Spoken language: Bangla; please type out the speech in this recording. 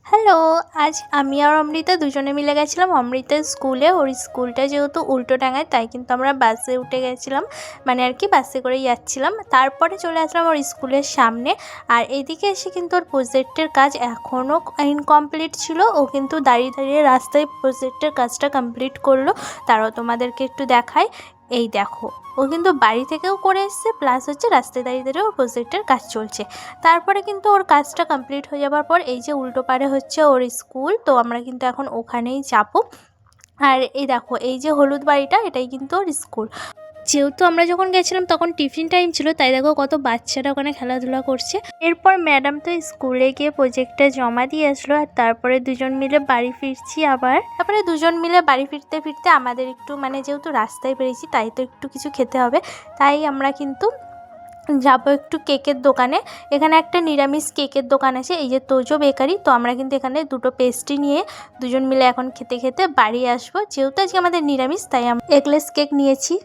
হ্যালো, আজ আমি আর অমৃতা দুজনে মিলে গেছিলাম অমৃতার স্কুলে। ওর স্কুলটা যেহেতু উল্টোডাঙায় তাই কিন্তু আমরা বাসে উঠে গেছিলাম, মানে আর কি বাসে করেই যাচ্ছিলাম। তারপরে চলে আসলাম ওর স্কুলের সামনে। আর এদিকে এসে কিন্তু ওর প্রজেক্টের কাজ এখনও ইনকমপ্লিট ছিল। ও কিন্তু দাঁড়িয়ে দাঁড়িয়ে রাস্তায় প্রজেক্টের কাজটা কমপ্লিট করলো। তারাও তোমাদেরকে একটু দেখায়। এই দেখো, ও কিন্তু বাড়ি থেকেও করে এসছে, প্লাস হচ্ছে রাস্তায় দাঁড়িয়ে দাঁড়িয়ে ওর প্রজেক্টের কাজ চলছে। তারপরে কিন্তু ওর কাজটা কমপ্লিট হয়ে যাবার পর এই যে উল্টো পারে হচ্ছে ওর স্কুল, তো আমরা কিন্তু এখন ওখানেই যাবো। আর এই দেখো, এই যে হলুদ বাড়িটা, এটাই কিন্তু ওর স্কুল। যেহেতু আমরা যখন গেছিলাম তখন টিফিন টাইম ছিল, তাই দেখো কত বাচ্চারা ওখানে খেলাধুলা করছে। এরপর ম্যাডাম তো স্কুলে গিয়ে প্রজেক্টটা জমা দিয়ে আসলো, আর তারপরে দুজন মিলে বাড়ি ফিরছি আবার। তারপরে দুজন মিলে বাড়ি ফিরতে ফিরতে আমাদের একটু যেহেতু রাস্তায় বেরিয়েছি তাই তো একটু কিছু খেতে হবে, তাই আমরা কিন্তু যাবো একটু কেকের দোকানে। এখানে একটা নিরামিষ কেকের দোকান আছে, এই যে তোজো বেকারি। তো আমরা কিন্তু এখানে দুটো পেস্ট্রি নিয়ে দুজন মিলে এখন খেতে খেতে বাড়ি আসবো। যেহেতু আজকে আমাদের নিরামিষ তাই আমরা এগলেস কেক নিয়েছি।